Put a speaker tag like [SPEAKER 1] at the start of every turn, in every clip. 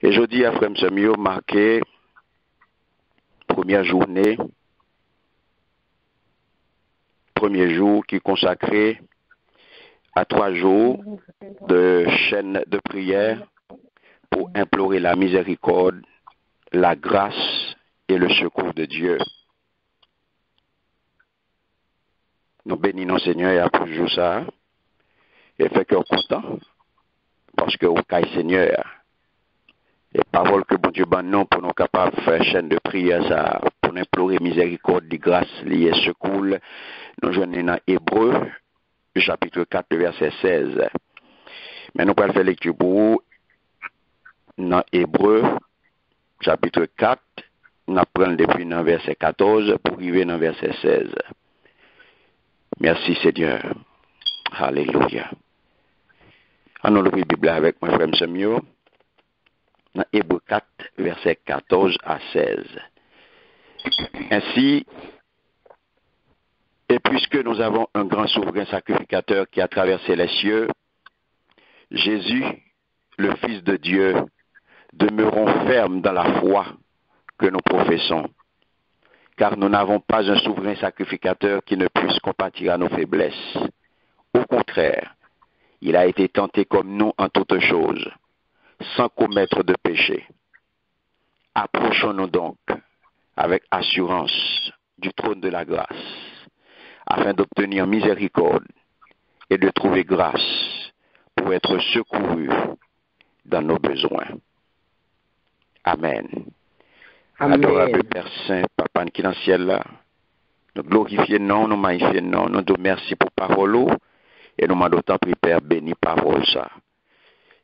[SPEAKER 1] Et jeudi, frère Msemio, marqué première journée, premier jour qui est consacré à 3 jours de chaîne de prière pour implorer la miséricorde, la grâce et le secours de Dieu. Nous bénissons Seigneur et pour jour ça, et fait qu'on content, parce que au cas Seigneur, les paroles que bon Dieu ban nous pour nous capables de faire chaîne de prière ça, pour implorer miséricorde, de grâce, liée secours, nous joignons dans Hébreu, chapitre 4, verset 16. Mais nous allons faire lecture pour vous dans Hébreu, chapitre 4, nous apprenons depuis dans verset 14 pour arriver dans verset 16. Merci Seigneur. Alléluia. On ouvre la Bible avec moi, frère Msemio, dans Hébreu 4, verset 14 à 16. Ainsi, et puisque nous avons un grand souverain sacrificateur qui a traversé les cieux, Jésus, le Fils de Dieu, demeurons fermes dans la foi que nous professons, car nous n'avons pas un souverain sacrificateur qui ne puisse compatir à nos faiblesses. Au contraire, il a été tenté comme nous en toutes choses, sans commettre de péché. Approchons-nous donc avec assurance du trône de la grâce, afin d'obtenir miséricorde et de trouver grâce pour être secourus dans nos besoins. Amen.
[SPEAKER 2] Amen.
[SPEAKER 1] Adorable Père Saint, Papa qui est dans le ciel là, nous glorifions, nous magnifions, nous te remercions pour parole et nous demandons tant pis Père béni parole ça.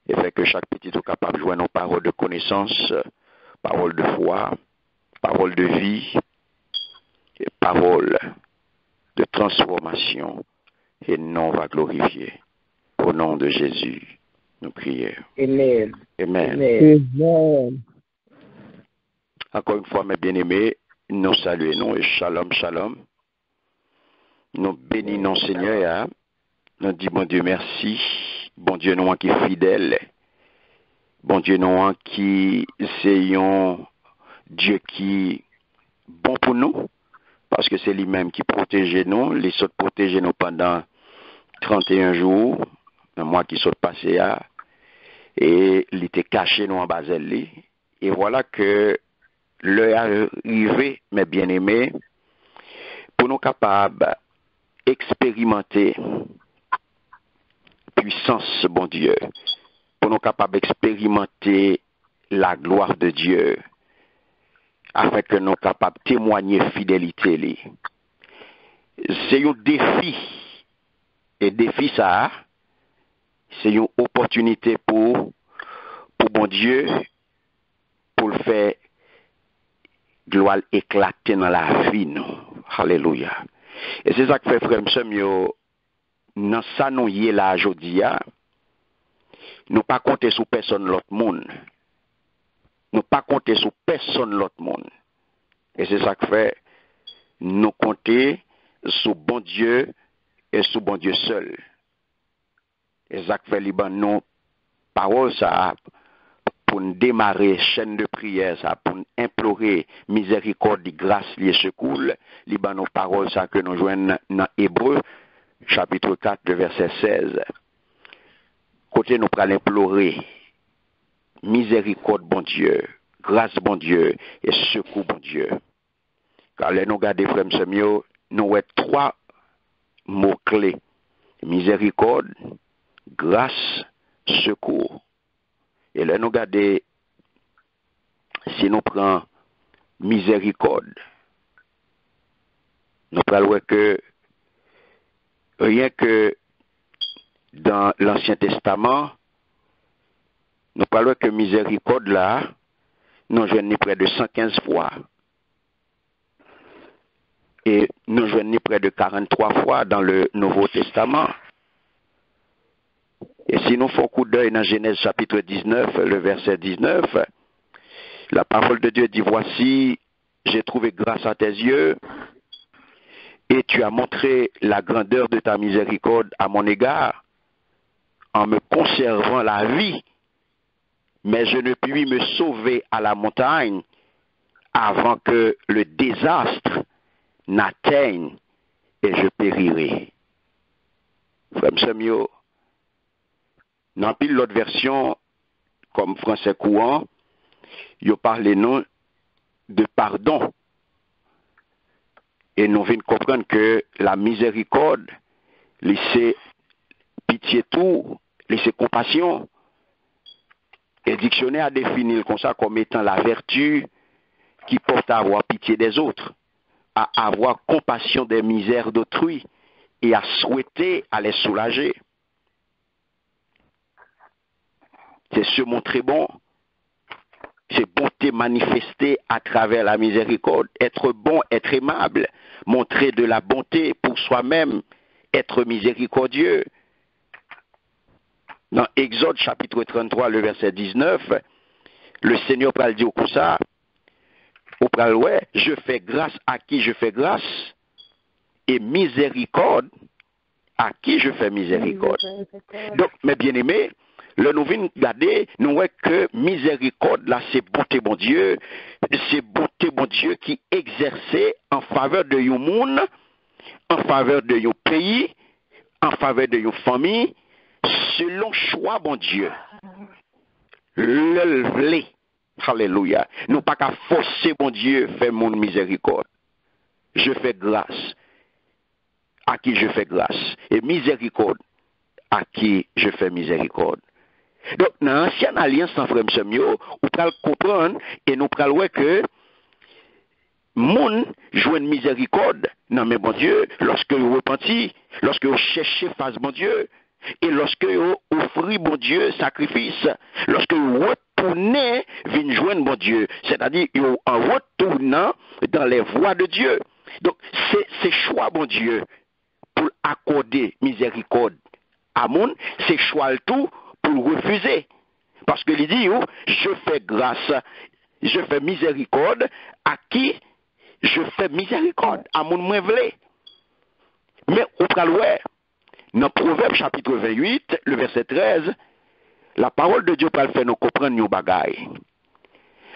[SPEAKER 1] Et fait que chaque petit est capable de jouer nos paroles de connaissance, paroles de foi, paroles de vie, et paroles de transformation. Et nous on va glorifier. Au nom de Jésus, nous prions.
[SPEAKER 2] Amen.
[SPEAKER 1] Amen.
[SPEAKER 2] Amen.
[SPEAKER 1] Encore une fois, mes bien-aimés, nous saluons et shalom, shalom. Nous bénissons Seigneur, nous disons bon Dieu merci, bon Dieu nous qui est fidèle, bon Dieu nous qui c'est un Dieu qui bon pour nous, parce que c'est lui-même qui protège nous, les autres protègent nous pendant 31 jours, un mois qui sont passés à, et il était caché nous en bas de lui. Et voilà que l'heure arrivé, mes bien-aimés, pour nous capables d'expérimenter puissance, bon Dieu, pour nous capables d'expérimenter la gloire de Dieu, afin que nous capables de témoigner fidélité. C'est un défi, et défi ça, c'est une opportunité pour bon Dieu, pour le faire gloire éclater dans la vie, nous. Alléluia. Et c'est ça que fait frère Msemio, dans ça nous y est là aujourd'hui, nous pas compter sur personne l'autre monde. Nous pas compter sur personne l'autre monde. Et c'est ça que fait nous compter sur bon Dieu et sur bon Dieu seul. Et ça que fait liban nous parole ça pour nous démarrer chaîne de prière ça pour nous implorer miséricorde, grâce et secours, liban nos paroles ça que nous joignons dans Hébreu chapitre 4 verset 16. Côté nous pral implorer miséricorde bon Dieu, grâce bon Dieu et secours bon Dieu. Car là nous regardons frère Msemio, nous avons 3 mots clés: miséricorde, grâce, secours. Et là nous regardons, si nous prenons miséricorde, nous prenons que rien que dans l'Ancien Testament, nous parlons que miséricorde là, nous joignons près de 115 fois. Et nous joignons près de 43 fois dans le Nouveau Testament. Et si nous faisons coup d'œil dans Genèse chapitre 19, le verset 19, la parole de Dieu dit: voici, j'ai trouvé grâce à tes yeux, et tu as montré la grandeur de ta miséricorde à mon égard, en me conservant la vie mais je ne puis me sauver à la montagne avant que le désastre n'atteigne et je périrai. Frère Samuel, dans pile l'autre version, comme français courant, il parle non de pardon. Et nous venons comprendre que la miséricorde, c'est pitié tout, c'est compassion. Et le dictionnaire a défini comme ça comme étant la vertu qui porte à avoir pitié des autres, à avoir compassion des misères d'autrui et à souhaiter à les soulager. C'est se montrer bon, c'est bonté manifestée à travers la miséricorde, être bon, être aimable, montrer de la bonté pour soi-même, être miséricordieux. Dans Exode chapitre 33, le verset 19, le Seigneur parle dire comme ça, au pral ouais, je fais grâce à qui je fais grâce, et miséricorde à qui je fais miséricorde. Donc, mes bien-aimés, le nous vient regarder, nous voyons que miséricorde, là, c'est bonté bon Dieu, c'est bonté bon Dieu qui exerçait en faveur de yon monde, en faveur de yon pays, en faveur de yon famille, selon choix bon Dieu. Le vle. Alléluia. Nous pas qu'à forcer bon Dieu faire mon miséricorde. Je fais grâce à qui je fais grâce. Et miséricorde à qui je fais miséricorde. Donc, dans l'ancienne alliance sans frère Samuel, nous pouvons comprendre et nous pouvons voir que moun joue une miséricorde, non mais bon Dieu, lorsque vous repentez, lorsque vous cherchez face bon Dieu, et lorsque vous offrez bon Dieu sacrifice, lorsque vous retournez, venez joindre bon Dieu, c'est-à-dire en retournant dans les voies de Dieu. Donc, c'est choix bon Dieu pour accorder miséricorde à moun, c'est choix le tout pour refuser. Parce que il dit, je fais grâce, je fais miséricorde à qui je fais miséricorde, à mon moins vle. Mais au pralouer, dans Proverbe chapitre 28, le verset 13, la parole de Dieu peut faire nous comprendre nos bagailles.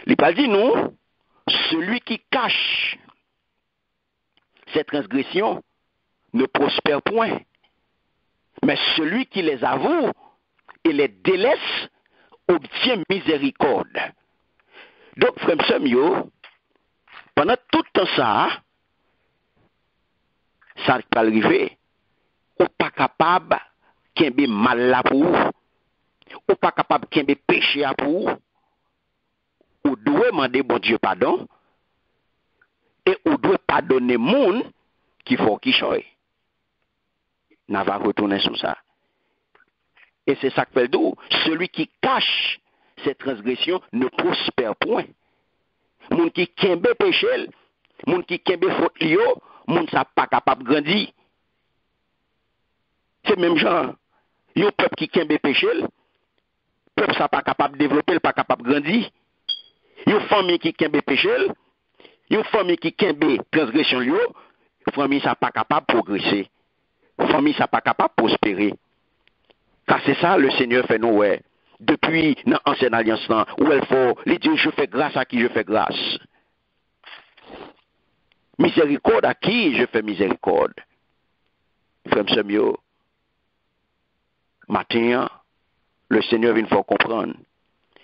[SPEAKER 1] Il parle dit nous, celui qui cache ses transgressions ne prospère point. Mais celui qui les avoue et les délaisse obtient miséricorde. Donc, frère Samuel, pendant tout le temps ça va arriver, ou pas capable qu'il y ait mal là pour vous, ou pas capable qu'il y ait péché pour vous, ou doit demander bon Dieu pardon, et ou doit pardonner moun qui faut qui choye. N'a va retourner sur ça. Et c'est ça que fait d'où celui qui cache ses transgressions ne prospère point. Moun qui kembe péché, moun qui kembe faute lio, moun ça pas capable grandir. C'est même genre, yo peuple qui kembe péché, peuple ça pas capable développer, pas capable grandir. Yo famille qui kembe péché, yo famille qui kembe transgression lio, famille ça pas capable progresser. Famille ça pas capable prospérer. Car c'est ça le Seigneur fait nous ouais. Depuis l'ancienne alliance où il faut, il dit je fais grâce à qui je fais grâce. Miséricorde à qui je fais miséricorde. Frère Samuel, matin, le Seigneur vient faire comprendre.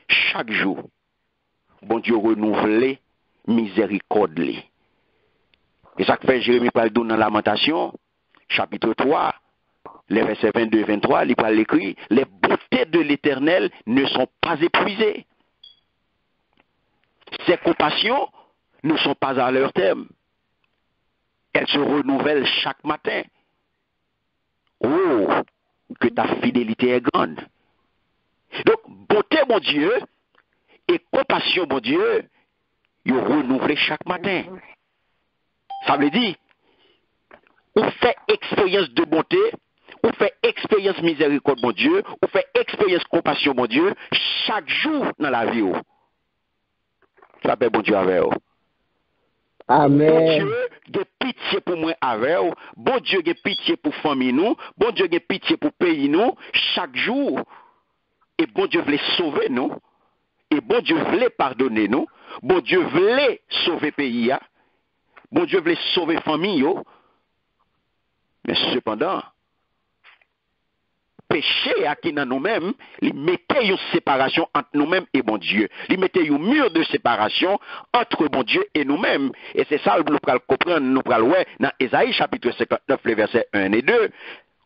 [SPEAKER 1] Chaque jour, bon Dieu renouvelle miséricorde. Et ça que fait Jérémie parle dans Lamentation, chapitre 3, les versets 22 et 23, il parle écrit, les bontés de l'Éternel ne sont pas épuisées. Ses compassions ne sont pas à leur terme. Elles se renouvellent chaque matin. Oh, que ta fidélité est grande. Donc, bonté, mon Dieu, et compassion, mon Dieu, ils renouvelent chaque matin. Ça veut dire, on fait expérience de bonté, on fait expérience miséricorde, mon Dieu, on fait expérience compassion, mon Dieu, chaque jour dans la vie. Ça fait bon Dieu avec vous.
[SPEAKER 2] Amen.
[SPEAKER 1] Bon Dieu, de pitié pour moi avec vous. Bon Dieu, de pitié pour famille nous. Bon Dieu, de pitié pour pays nous. Chaque jour. Et bon Dieu veut sauver nous. Bon Dieu voulait pardonner nous. Bon Dieu voulait sauver pays. Bon Dieu voulait sauver famille. Mais cependant, péché à qui dans nous-mêmes, il mettait une séparation entre nous-mêmes et bon Dieu. Il mettait un mur de séparation entre bon Dieu et nous-mêmes. Et c'est ça que nous pouvons comprendre, nous pouvons voir dans Ésaïe chapitre 59, les versets 1 et 2.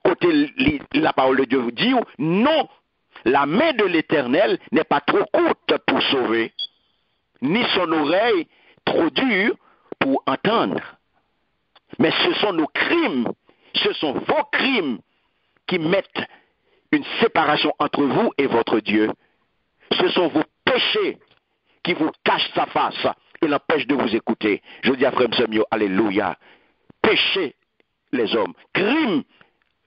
[SPEAKER 1] Côté la parole de Dieu vous dit, non, la main de l'Éternel n'est pas trop courte pour sauver, ni son oreille trop dure pour entendre. Mais ce sont nos crimes, ce sont vos crimes qui mettent une séparation entre vous et votre Dieu. Ce sont vos péchés qui vous cachent sa face et l'empêchent de vous écouter. Je dis à frère Samuel, alléluia. Péché les hommes, crime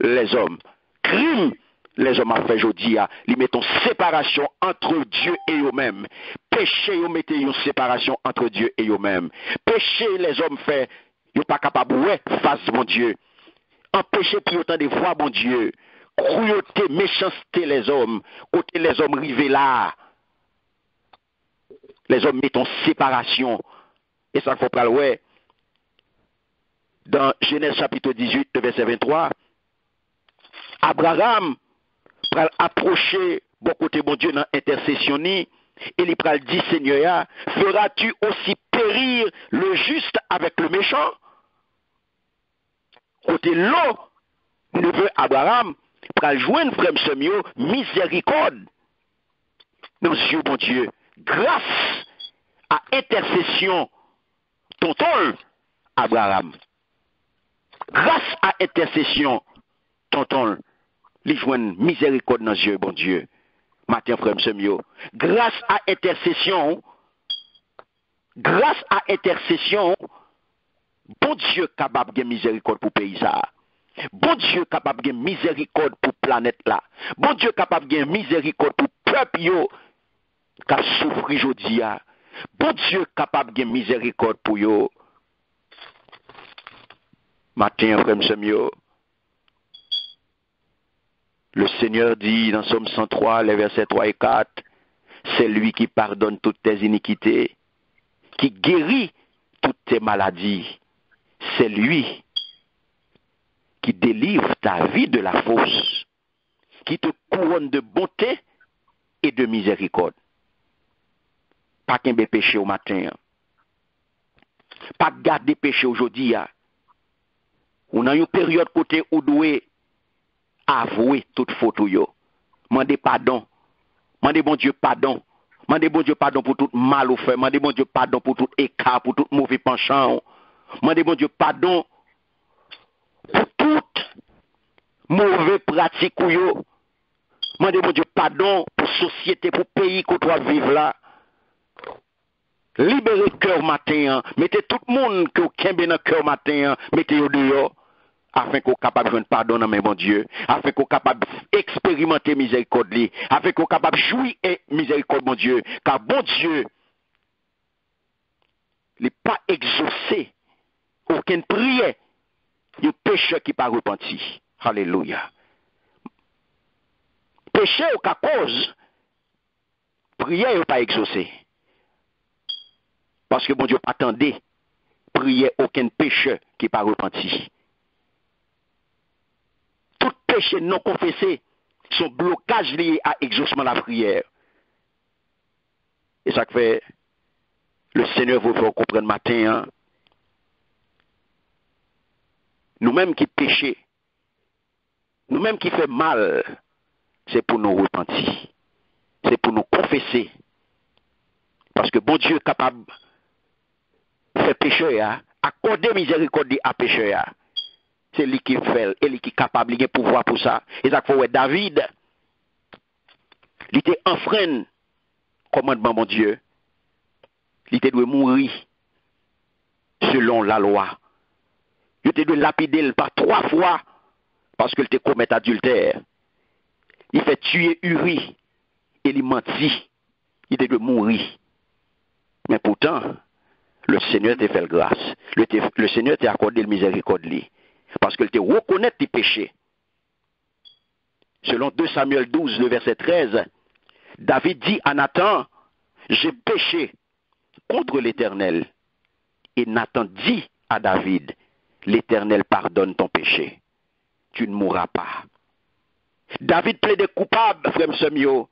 [SPEAKER 1] les hommes, crime les hommes a fait aujourd'hui, ils mettent une séparation entre Dieu et eux-mêmes. Péché, ils mettent une séparation entre Dieu et eux-mêmes. Péché, les hommes fait, ils ne sont pas capables de face mon Dieu. Empêcher pour autant de voir mon Dieu. Cruauté, méchanceté les hommes. Côté les hommes rivés là. Les hommes mettent en séparation. Et ça, il faut pas ouais. Dans Genèse chapitre 18, verset 23, Abraham pral approcher bon côté bon Dieu dans intercession et il pral dit Seigneur, feras-tu aussi périr le juste avec le méchant? Côté l'eau, neveu Abraham pral joindre frère Samuel miséricorde dans yeux bon Dieu, grâce à intercession tonton Abraham. Grâce à intercession tonton li joine miséricorde dans yeux bon Dieu. Matin frère Samuel, grâce à intercession, bon Dieu capable de miséricorde pour pays ça. Bon Dieu capable de miséricorde pour planète là. Bon Dieu capable de miséricorde pour peuple yo qui souffre aujourd'hui. Bon Dieu capable de miséricorde pour yo. Matin frère Samuel, le Seigneur dit dans Somme 103, les versets 3 et 4, c'est lui qui pardonne toutes tes iniquités, qui guérit toutes tes maladies. C'est lui qui délivre ta vie de la fausse, qui te couronne de bonté et de miséricorde. Pas qu'un péché au matin. Pas garder péché aujourd'hui. On a une période côté où doit avouer toute faute yo. Mandez pardon. Mandez bon Dieu pardon. Mandez bon Dieu pardon pour tout mal au fait. Mandez bon Dieu pardon pour tout écart, pour tout mauvais penchant. Mandez bon Dieu pardon pour toute mauvaise pratique ou yo. Mandez bon Dieu pardon pour société, pour pays qu'on doit vivre là. Libérez cœur matin, mettez tout le monde que vous avez dans le cœur matin, mettez-le dehors, afin qu'on soit capable de jouer pardon dans mon Dieu, afin qu'on soit capable d'expérimenter miséricorde, afin qu'on soit capable de jouir et miséricorde, mon Dieu, car bon Dieu, il n'est pas exaucé aucune prière du pécheur qui pas repenti. Alléluia. Péché au cas cause, prière n'est pas exaucée. Parce que bon Dieu attendait, prier aucun pécheur qui n'est pas repenti. Tout péché non confessé, son blocage lié à exaucement de la prière. Et ça fait, le Seigneur vous faire comprendre matin, nous-mêmes qui péchons, nous-mêmes qui fait mal, c'est pour nous repentir. C'est pour nous confesser. Parce que bon Dieu est capable fait pécheur, accorder miséricorde à pécheur. C'est lui qui fait, et lui qui est capable, il a pouvoir pour ça. Et ça fait David, il était enfreint commandement mon Dieu. Il était dû mourir selon la loi. Il était dû lapider par 3 fois parce qu'il était commis adultère. Il fait tuer Uri et il mentit. Il était dû mourir. Mais pourtant, le Seigneur t'a fait grâce. Le Seigneur t'a accordé le miséricorde. Parce qu'il te reconnaît tes péchés. Selon 2 Samuel 12, le verset 13, David dit à Nathan, j'ai péché contre l'Éternel. Et Nathan dit à David, l'Éternel pardonne ton péché. Tu ne mourras pas. David plaidait coupable, frère Semio,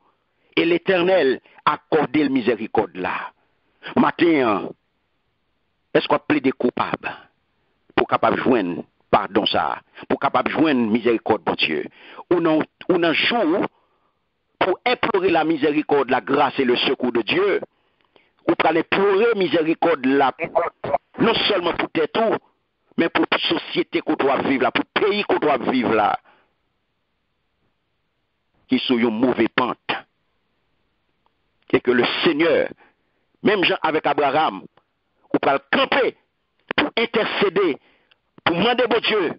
[SPEAKER 1] et l'Éternel a accordé le miséricorde là. Matin, est-ce qu'on plaide coupable pour capable joindre pardon ça, pour capable joindre miséricorde pour Dieu? Ou non jour pour implorer la miséricorde, la grâce et le secours de Dieu, ou pour implorer miséricorde là, non seulement pour tes tout, mais pour la société qu'on doit vivre là, pour le pays qu'on doit vivre là, qui sont une mauvaise pente. Et que le Seigneur, même Jean avec Abraham, ou pour le camper, pour intercéder, pour demander bon Dieu,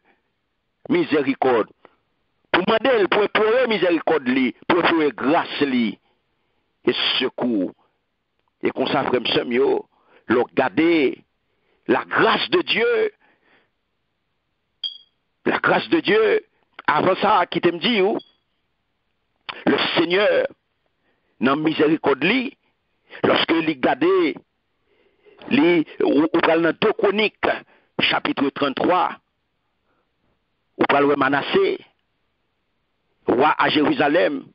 [SPEAKER 1] miséricorde, pour demander, pour implorer miséricorde, pour implorer grâce, et secours. Et qu'on s'en frère Samuel, regarder la grâce de Dieu. La grâce de Dieu, avant ça, qui t'aime dit, le Seigneur, dans miséricorde, lorsque il regardait, ou parle dans 2 Chroniques, chapitre 33, ou parle de Manassé, roi à Jérusalem,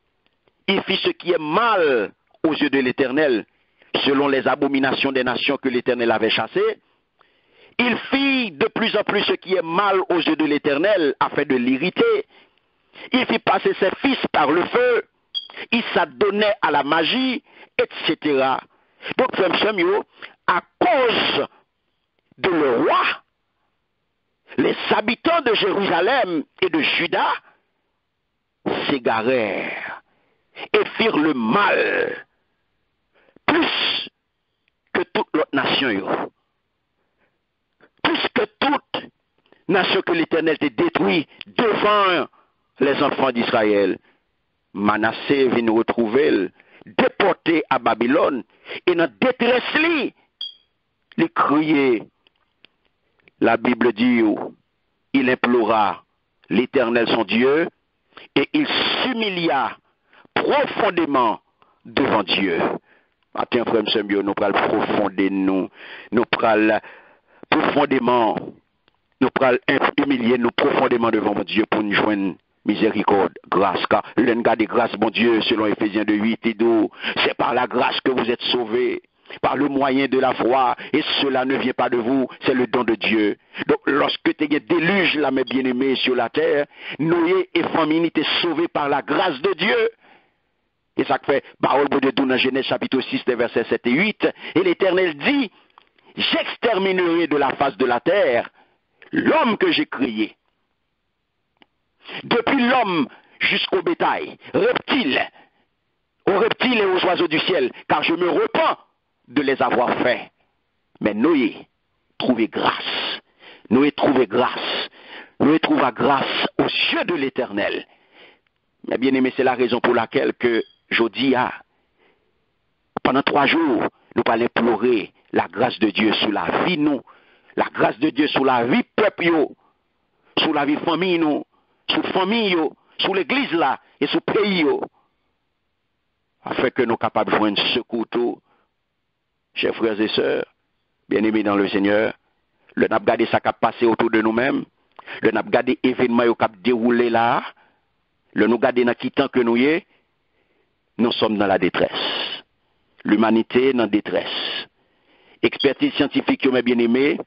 [SPEAKER 1] il fit ce qui est mal aux yeux de l'Éternel, selon les abominations des nations que l'Éternel avait chassées. Il fit de plus en plus ce qui est mal aux yeux de l'Éternel, afin de l'irriter. Il fit passer ses fils par le feu. Il s'adonnait à la magie, etc. Donc, frère Samuel, à cause de le roi, les habitants de Jérusalem et de Juda s'égarèrent et firent le mal plus que toute l'autre nation. Plus que toute nation que l'Éternel t'a détruit devant les enfants d'Israël. Manassé vient retrouver, déporté à Babylone, et dans détresse, il criait. La Bible dit, il implora l'Éternel son Dieu, et il s'humilia profondément devant Dieu. Attends, frère Samuel, nous prenons profondément, nous prenons profondément, nous prenons humilier nous profondément devant mon Dieu pour nous joindre miséricorde, grâce, car l'un garde grâce, mon Dieu, selon Éphésiens 2:8 et 12, c'est par la grâce que vous êtes sauvés, par le moyen de la foi, et cela ne vient pas de vous, c'est le don de Dieu. Donc, lorsque tu es déluge, là, mes bien-aimés, sur la terre, Noé et famille étaient sauvés par la grâce de Dieu. Et ça fait, parole de Dieu dans Genèse chapitre 6, versets 7 et 8, et l'Éternel dit, j'exterminerai de la face de la terre l'homme que j'ai créé. Depuis l'homme jusqu'au bétail, aux reptiles et aux oiseaux du ciel, car je me repens de les avoir faits. Mais Noé trouvait grâce. Noé trouvait grâce. Noé trouva grâce aux yeux de l'Éternel. Mais bien aimé, c'est la raison pour laquelle que je dis, pendant 3 jours, nous allons implorer la grâce de Dieu sur la vie, nous. La grâce de Dieu sur la vie peuple, sur la vie famille, nous. Sur la famille, sur l'église là, et sur le pays, afin que nous soyons capables de joindre secours tout. Chers frères et sœurs, bien-aimés dans le Seigneur, le n'a pas regardé ça qui a passé autour de nous-mêmes, le n'a pas regardé l'événement qui a déroulé là, le nous regarder dans qui temps que nous y est, nous sommes dans la détresse. L'humanité est dans la détresse. Expertise scientifique, mes bien-aimés,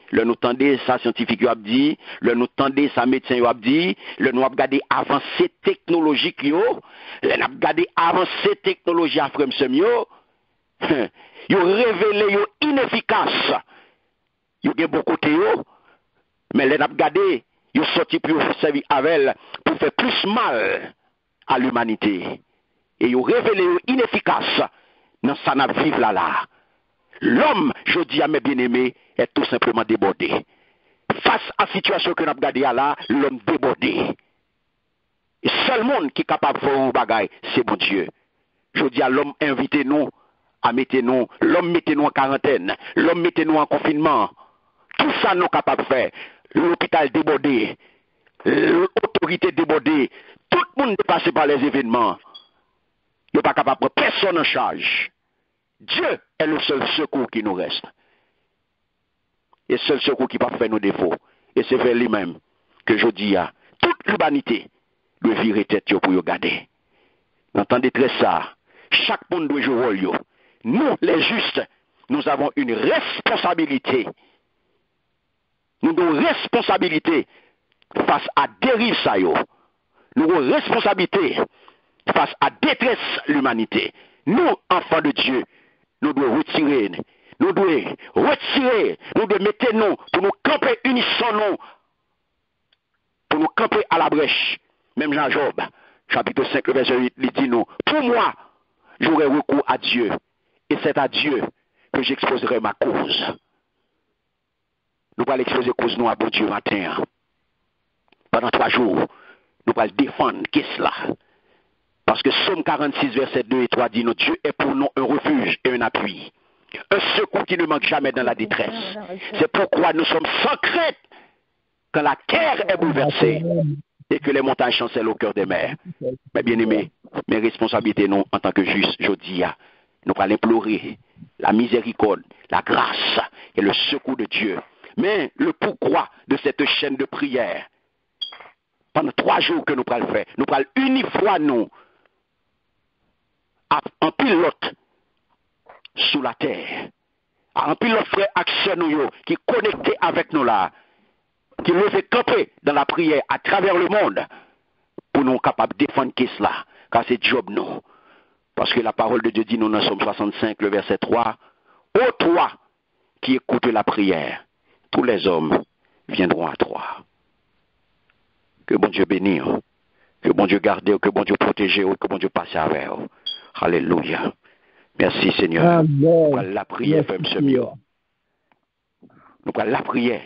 [SPEAKER 1] le nous tendez ça scientifique a dit, le nous tendez ça médecin a dit, le nous a regardé avancée technologique yo, le nous a regardé avancée technologie à frère semio, yo révélé yo inefficace. Yo gen bon côté yo, mais le nous a regardé yo sorti pour servir avec pour faire plus mal à l'humanité. Et yo révélé yo inefficace dans ça n'a vivre là. L'homme, je dis à mes bien-aimés, est tout simplement débordé. Face à la situation que nous avons regardée là, l'homme débordé. Et seul monde qui est capable de faire un bagage, c'est bon Dieu. Je dis à l'homme, invitez-nous à mettre nous, l'homme mettez-nous en quarantaine, l'homme mettez-nous en confinement. Tout ça nous sommes capables de faire. L'hôpital débordé, l'autorité débordée, tout le monde est passé par les événements. Il n'est pas capable de prendre personne en charge. Dieu est le seul secours qui nous reste. Et le seul secours qui peut faire nos défauts. Et c'est vers lui-même que je dis à toute l'humanité de virer tête pour y garder. Entendez très ça. Chaque monde doit jouer rôle. Nous, les justes, nous avons une responsabilité. Nous avons une responsabilité face à dérive ça. Nous avons une responsabilité face à détresse l'humanité. Nous, enfants de Dieu, nous devons retirer. Nous devons retirer. Nous devons mettre nous pour nous camper unissons-nous. Pour nous camper à la brèche. Même Jean-Job, chapitre 5, verset 8, il dit nous, pour moi, j'aurai recours à Dieu. Et c'est à Dieu que j'exposerai ma cause. Nous allons exposer cause nous à bon Dieu matin. Pendant 3 jours, nous allons défendre qu'est-ce là. Parce que Somme 46, verset 2 et 3 dit, notre Dieu est pour nous un refuge et un appui. Un secours qui ne manque jamais dans la détresse. C'est pourquoi nous sommes sans crainte quand la terre est bouleversée et que les montagnes chancellent au cœur des mers. Mais bien aimés, mes responsabilités, nous, en tant que justes, je dis, nous allons implorer la miséricorde, la grâce et le secours de Dieu. Mais le pourquoi de cette chaîne de prière, pendant 3 jours que nous allons faire, nous allons unifier nous en pilote sous la terre. En pilote frère action nous qui est connecté avec nous là, qui nous fait camper dans la prière à travers le monde pour nous capables de défendre cela, car c'est job nous. Parce que la parole de Dieu dit, nous dans Somme 65, le verset 3, ô toi qui écoutes la prière, tous les hommes viendront à toi. Que bon Dieu bénisse, que bon Dieu garde, que bon Dieu protège, que bon Dieu passe avec. Alléluia. Merci Seigneur.
[SPEAKER 2] Amen.
[SPEAKER 1] Nous allons la prière,
[SPEAKER 2] Merci,
[SPEAKER 1] frère mieux. Nous allons la prière.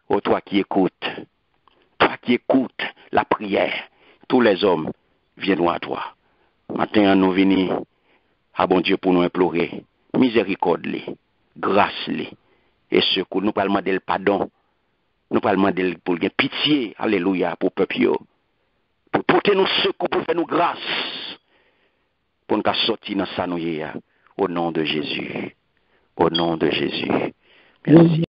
[SPEAKER 1] Ô toi qui écoutes la prière, tous les hommes viendront à toi. Matin, nous venons à bon Dieu pour nous implorer miséricorde, grâce et secours. Nous parlons de pardon. Nous parlons de pour pitié, alléluia, pour le peuple. Pour porter nos secours, pour faire nos grâces. Pour nous sortir dans ça, au nom de Jésus. Au nom de Jésus. Merci.